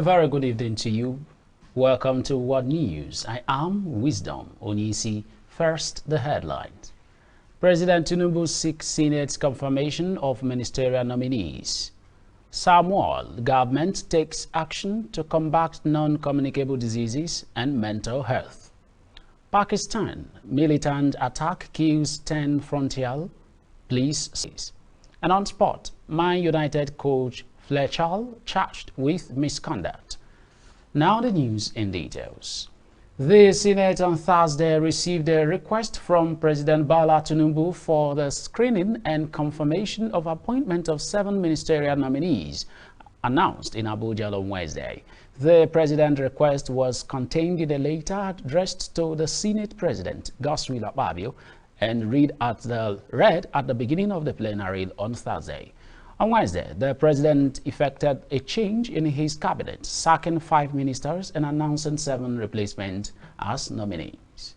very good evening to you. Welcome to What News. I am Wisdom Onisi. First, the headlines. President Tinubu seeks Senate's confirmation of ministerial nominees. Samuel, government takes action to combat non-communicable diseases and mental health. Pakistan, militant attack kills 10 frontier police. And on spot, Man United coach Fletcher charged with misconduct. Now the news in details. The Senate on Thursday received a request from President Bola Tinubu for the screening and confirmation of appointment of 7 ministerial nominees announced in Abuja on Wednesday. The president's request was contained in a letter addressed to the Senate President, Godswill Akpabio, and read at the beginning of the plenary on Thursday. On Wednesday, the president effected a change in his cabinet, sacking 5 ministers and announcing 7 replacements as nominees.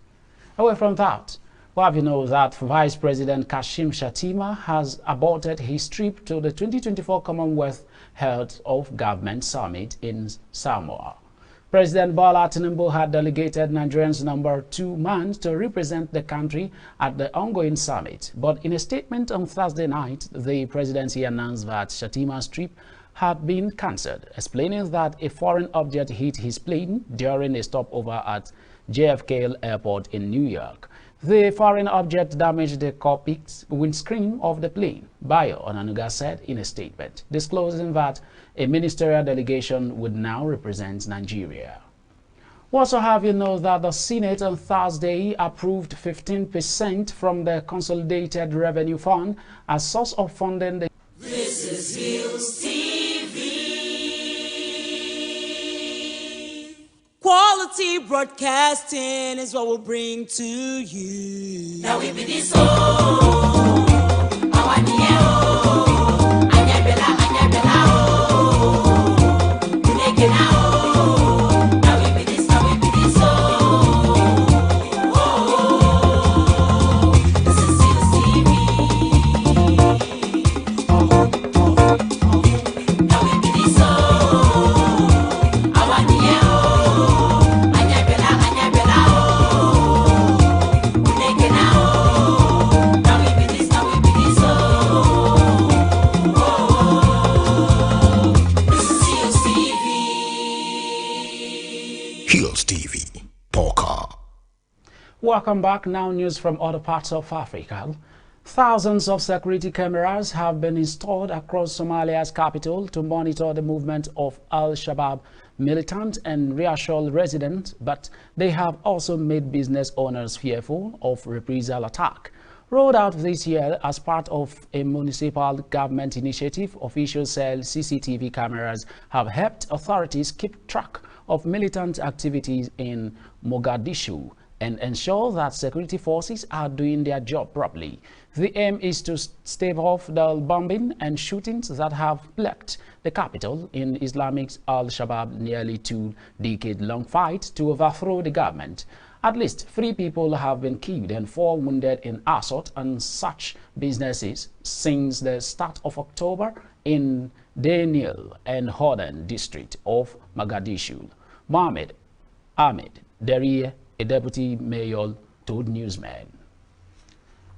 Away from that, you know that Vice President Kashim Shettima has aborted his trip to the 2024 Commonwealth Head of Government Summit in Samoa. President Bola Tinubu had delegated Nigerian's number 2 man to represent the country at the ongoing summit. But in a statement on Thursday night, the presidency announced that Shettima's trip had been cancelled, explaining that a foreign object hit his plane during a stopover at JFK Airport in New York. The foreign object damaged the cockpit windscreen of the plane, Bayo Onanuga said in a statement, disclosing that a ministerial delegation would now represent Nigeria. We also have you know that the Senate on Thursday approved 15% from the Consolidated Revenue Fund as source of funding. This is Hillstv. Quality broadcasting is what we'll bring to you. Now we be this Hillstv, Poker. Welcome back. Now news from other parts of Africa. Thousands of security cameras have been installed across Somalia's capital to monitor the movement of Al-Shabaab militants and reassure residents, but they have also made business owners fearful of reprisal attack. Rolled out this year as part of a municipal government initiative, officials said CCTV cameras have helped authorities keep track of militant activities in Mogadishu and ensure that security forces are doing their job properly. The aim is to stave off the bombing and shootings that have plagued the capital in Islamic Al-Shabaab nearly 2-decade-long fight to overthrow the government. At least 3 people have been killed and 4 wounded in assault on such businesses since the start of October in Daniel and Hordan district of Mogadishu. Mohammed Ahmed Deriye, a deputy mayor, told newsmen.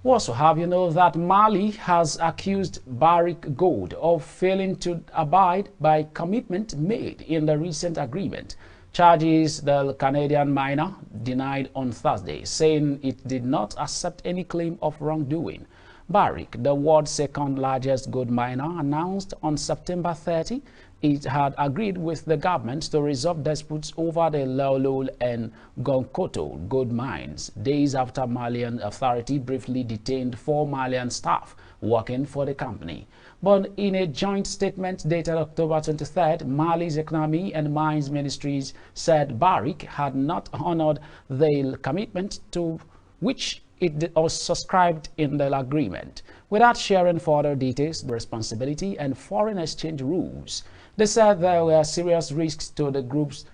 We also have you know that Mali has accused Barrick Gold of failing to abide by commitment made in the recent agreement. Charges the Canadian miner denied on Thursday, saying it did not accept any claim of wrongdoing. Barrick, the world's second largest gold miner, announced on September 30 it had agreed with the government to resolve disputes over the Laolol and Gonkoto gold mines, days after Malian authority briefly detained 4 Malian staff working for the company. But in a joint statement dated October 23rd, Mali's Economy and Mines Ministries said Barrick had not honored the commitment to which it was subscribed in the agreement, without sharing further details, responsibility, and foreign exchange rules. They said there were serious risks to the group's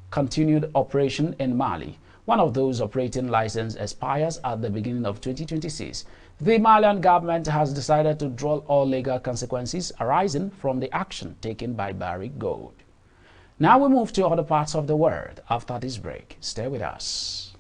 continued operation in Mali. One of those operating license expires at the beginning of 2026. The Malian government has decided to draw all legal consequences arising from the action taken by Barrick Gold. Now we move to other parts of the world after this break. Stay with us.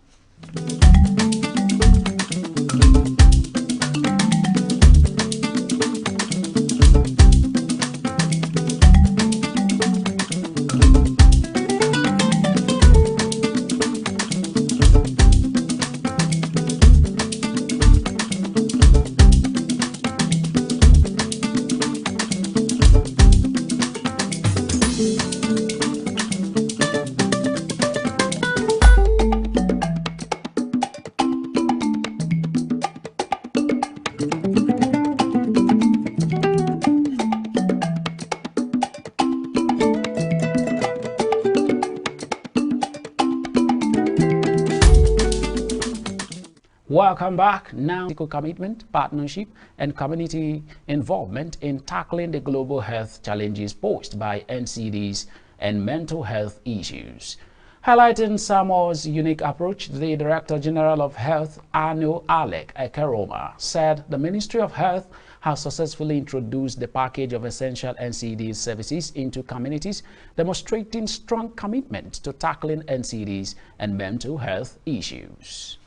Welcome back. Now, commitment, partnership, and community involvement in tackling the global health challenges posed by NCDs and mental health issues. Highlighting Samoa's unique approach, the Director General of Health, Anu Alec Ekeroma, said the Ministry of Health has successfully introduced the package of essential NCD services into communities, demonstrating strong commitment to tackling NCDs and mental health issues.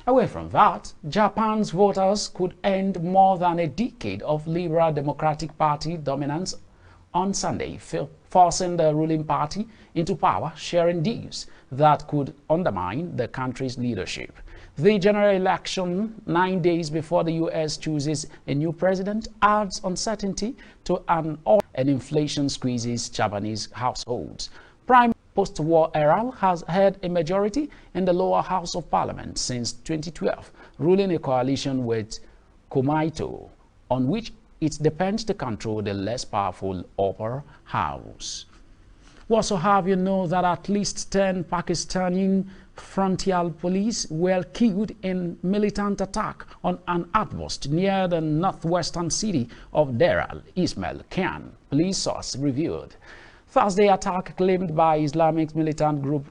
Away from that, Japan's voters could end more than a decade of Liberal Democratic Party dominance on Sunday, forcing the ruling party into power, sharing deals that could undermine the country's leadership. The general election, 9 days before the U.S. chooses a new president, adds uncertainty to an inflation squeezes Japanese households. Post-war era has had a majority in the lower house of parliament since 2012, ruling a coalition with Kumaito, on which it depends to control the less powerful upper house. We also have you know that at least 10 Pakistani frontier police were killed in militant attack on an outpost near the northwestern city of Deral, Ismail Khan, police source revealed. Thursday attack claimed by Islamic militant group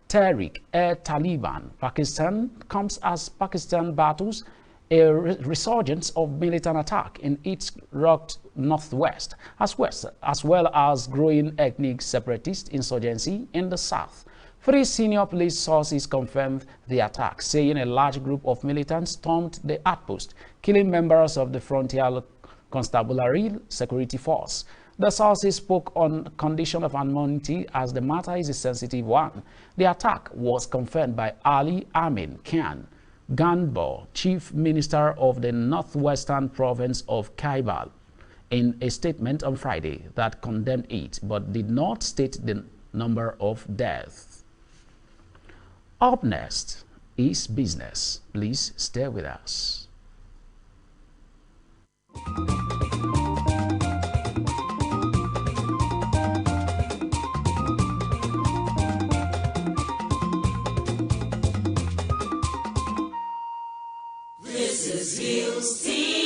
Tehrik-e-Taliban Pakistan comes as Pakistan battles a resurgence of militant attack in its rugged northwest, as well as growing ethnic separatist insurgency in the south. 3 senior police sources confirmed the attack, saying a large group of militants stormed the outpost, killing members of the Frontier Constabulary Security Force. The sources spoke on condition of anonymity as the matter is a sensitive one. The attack was confirmed by Ali Amin Khan, Ganbo, Chief Minister of the Northwestern Province of Khyber, in a statement on Friday that condemned it but did not state the number of deaths. Up next is business. Please stay with us. This is Hillstv.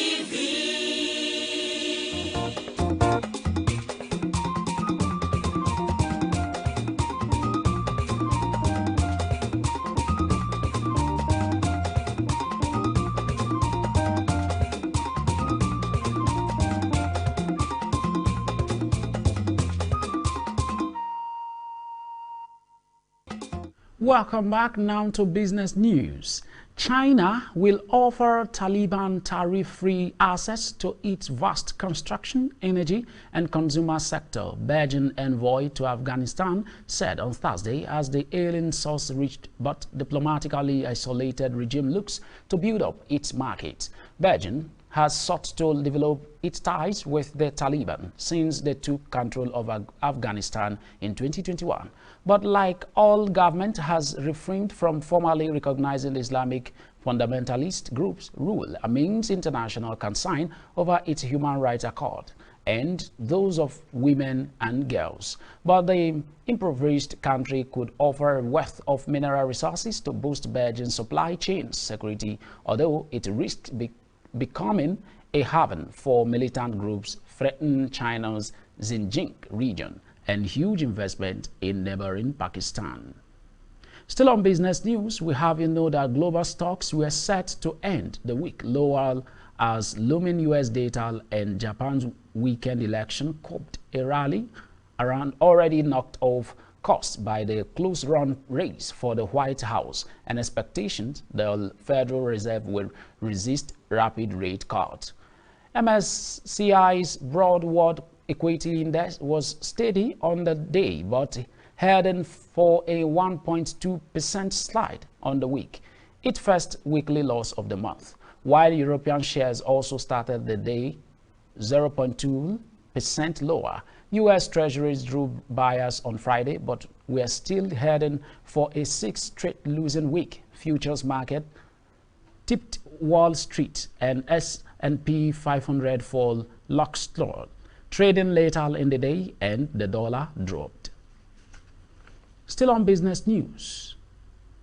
Welcome back now to business news. China will offer Taliban tariff-free access to its vast construction, energy, and consumer sector, Beijing envoy to Afghanistan said on Thursday as the alien source reached but diplomatically isolated regime looks to build up its market. Beijing has sought to develop its ties with the Taliban since they took control of Afghanistan in 2021. But like all government has refrained from formally recognizing Islamic fundamentalist groups' rule amidst international concern over its human rights accord and those of women and girls. But the impoverished country could offer a wealth of mineral resources to boost Beijing's supply chain security, although it risks becoming a haven for militant groups threatening China's Xinjiang region and huge investment in neighboring Pakistan. Still on business news, we have that global stocks were set to end the week lower as looming U.S. data and Japan's weekend election copped a rally around already knocked off course by the close-run race for the White House and expectations the Federal Reserve will resist rapid rate cuts. MSCI's broad world equity index was steady on the day but heading for a 1.2% slide on the week, its first weekly loss of the month, while European shares also started the day 0.2% lower. U.S. Treasuries drew buyers on Friday, but we are still heading for a sixth straight losing week. Futures market tipped Wall Street and S&P 500 fall lockstep, trading later in the day, and the dollar dropped. Still on business news,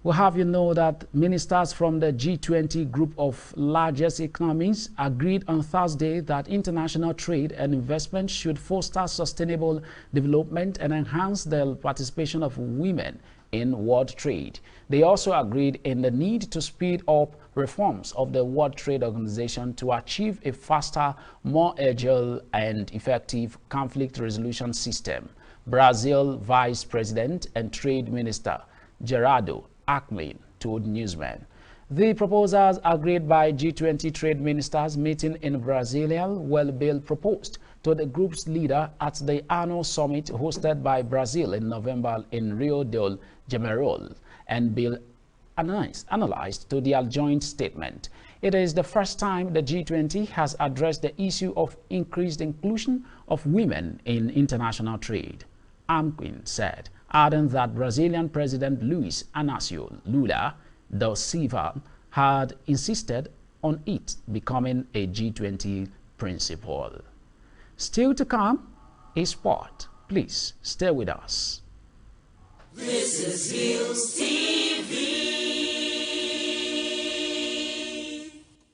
we'll have you know that ministers from the G20 group of largest economies agreed on Thursday that international trade and investment should foster sustainable development and enhance the participation of women in world trade. They also agreed in the need to speed up reforms of the World Trade Organization to achieve a faster, more agile and effective conflict resolution system. Brazil Vice President and Trade Minister Gerardo Alckmin told newsmen. The proposals agreed by G20 trade ministers meeting in Brasilia will be proposed to the group's leader at the annual summit hosted by Brazil in November in Rio de Janeiro and be analyzed to their joint statement. It is the first time the G20 has addressed the issue of increased inclusion of women in international trade, Alckmin said, adding that Brazilian President Luiz Inácio Lula da Silva had insisted on it becoming a G20 principle. Still to come, a sport. Please stay with us. This is Hillstv.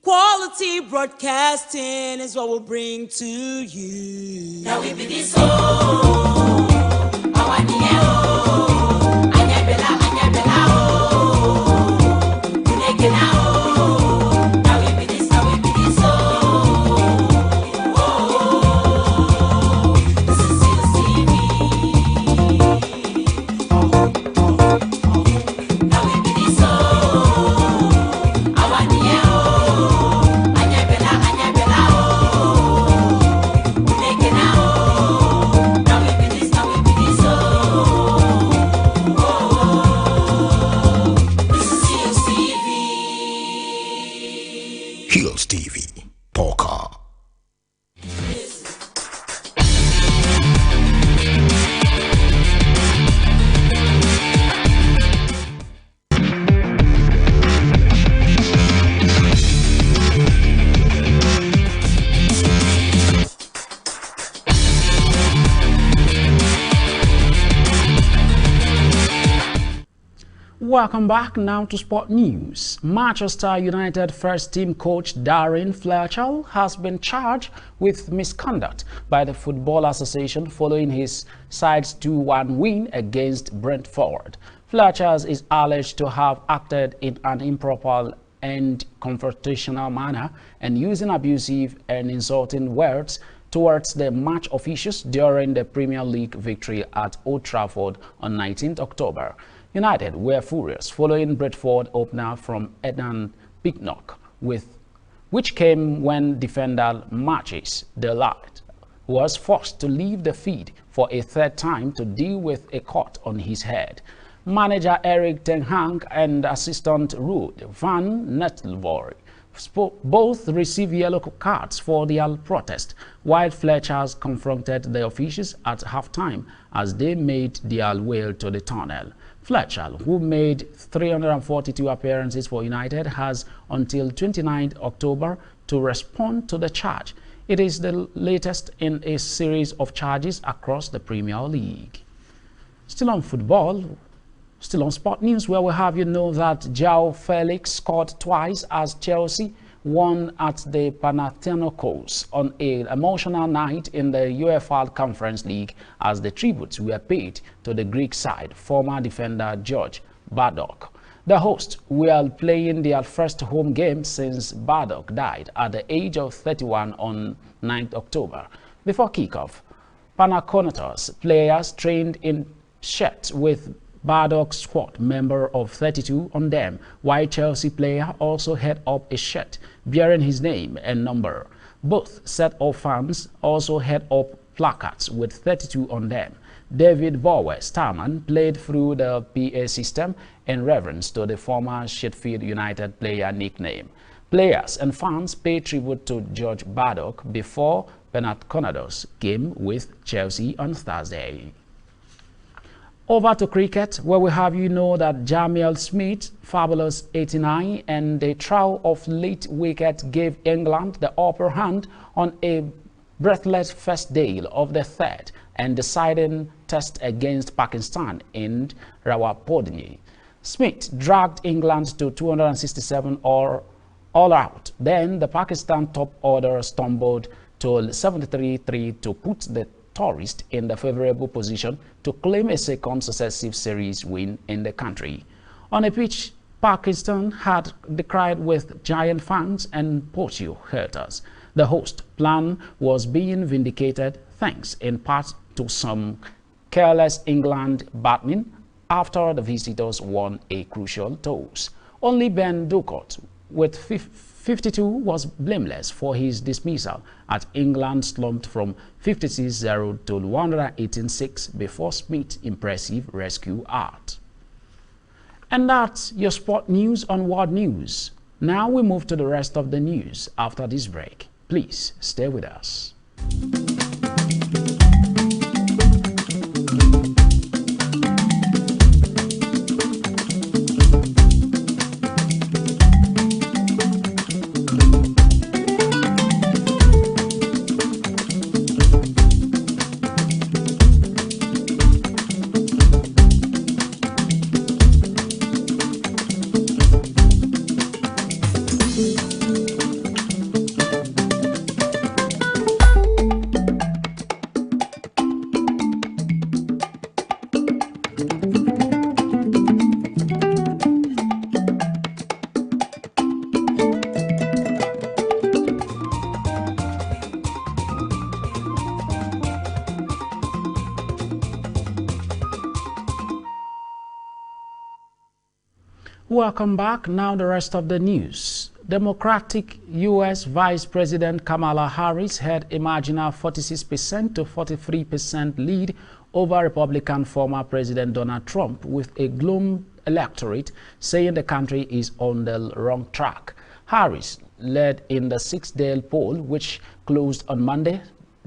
Quality broadcasting is what we'll bring to you. Now we be this Hillstv, Poker. Welcome back now to Sport News. Manchester United first team coach Darren Fletcher has been charged with misconduct by the Football Association following his side's 2-1 win against Brentford. Fletcher is alleged to have acted in an improper and confrontational manner and using abusive and insulting words towards the match officials during the Premier League victory at Old Trafford on 19th October. United were furious following Brentford opener from Edan Bicknock, which came when defender Matches Delight was forced to leave the field for a third time to deal with a cut on his head. Manager Erik ten Hag and assistant Ruud van Nistelrooy both received yellow cards for their protest, while Fletcher confronted the officials at halftime as they made their way to the tunnel. Fletcher, who made 342 appearances for United, has until 29th October to respond to the charge. It is the latest in a series of charges across the Premier League. Still on football, still on sport news, where we have you know that João Felix scored twice as Chelsea won at the Panathinaikos on an emotional night in the UEFA Conference League as the tributes were paid to the Greek side, former defender George Bardock. The hosts were playing their first home game since Bardock died at the age of 31 on 9th October. Before kickoff, Panaconatos players trained in shirts with Bardock squad member of 32 on them, while Chelsea player also had up a shirt bearing his name and number. Both set of fans also had up placards with 32 on them. David Bower Starman played through the PA system in reverence to the former Sheffield United player nickname. Players and fans paid tribute to George Bardock before Panaconatos game with Chelsea on Thursday. Over to cricket, where we have you know that Jamil Smith, fabulous 89, and the throw of late wicket gave England the upper hand on a breathless first day of the third and deciding test against Pakistan in Rawalpindi. Smith dragged England to 267 all out. Then the Pakistan top order stumbled to 73-3 to put the tourists in the favorable position to claim a second successive series win in the country. On a pitch Pakistan had decried with giant fans and poacher haters. The host plan was being vindicated thanks in part to some careless England batsmen after the visitors won a crucial toss. Only Ben Ducote with 52 was blameless for his dismissal as England slumped from 56-0 to 118-6 before Smith's impressive rescue art. And that's your sport news on World News. Now we move to the rest of the news after this break. Please stay with us. Welcome back. Now the rest of the news. Democratic U.S. Vice President Kamala Harris had a marginal 46% to 43% lead over Republican former President Donald Trump, with a gloomy electorate saying the country is on the wrong track. Harris led in the six-day poll, which closed on Monday,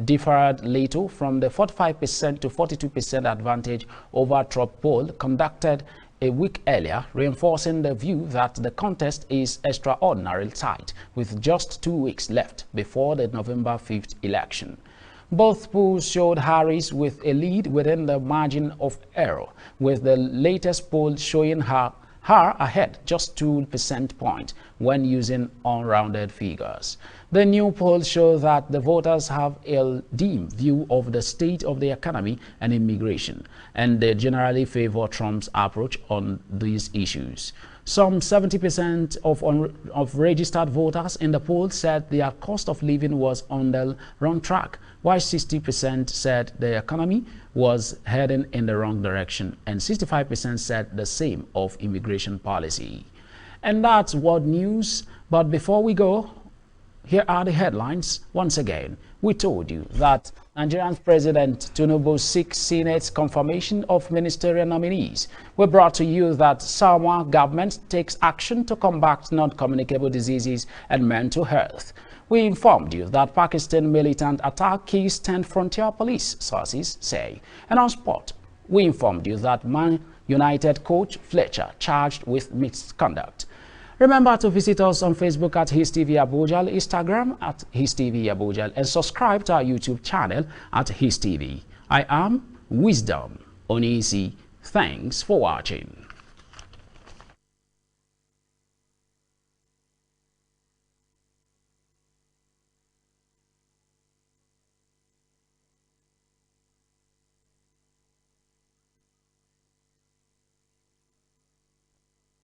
differed little from the 45% to 42% advantage over Trump poll conducted a week earlier, reinforcing the view that the contest is extraordinarily tight, with just 2 weeks left before the November 5th election. Both polls showed Harris with a lead within the margin of error, with the latest poll showing her ahead just 2 percentage points when using unrounded figures. The new poll shows that the voters have a dim view of the state of the economy and immigration, and they generally favor Trump's approach on these issues. Some 70% of registered voters in the poll said their cost of living was on the wrong track, while 60% said the economy was heading in the wrong direction, and 65% said the same of immigration policy. And that's World News. But before we go, here are the headlines. Once again, we told you that Nigerian President Tinubu seeks Senate's confirmation of ministerial nominees. We brought to you that Samoa government takes action to combat non-communicable diseases and mental health. We informed you that Pakistan militant attack kills 10 frontier police, sources say. And on sport, we informed you that Man United coach Fletcher charged with misconduct. Remember to visit us on Facebook at Hillstv Abuja, Instagram at Hillstv Abuja, and subscribe to our YouTube channel at Hillstv. I am Wisdom Onisi. Thanks for watching.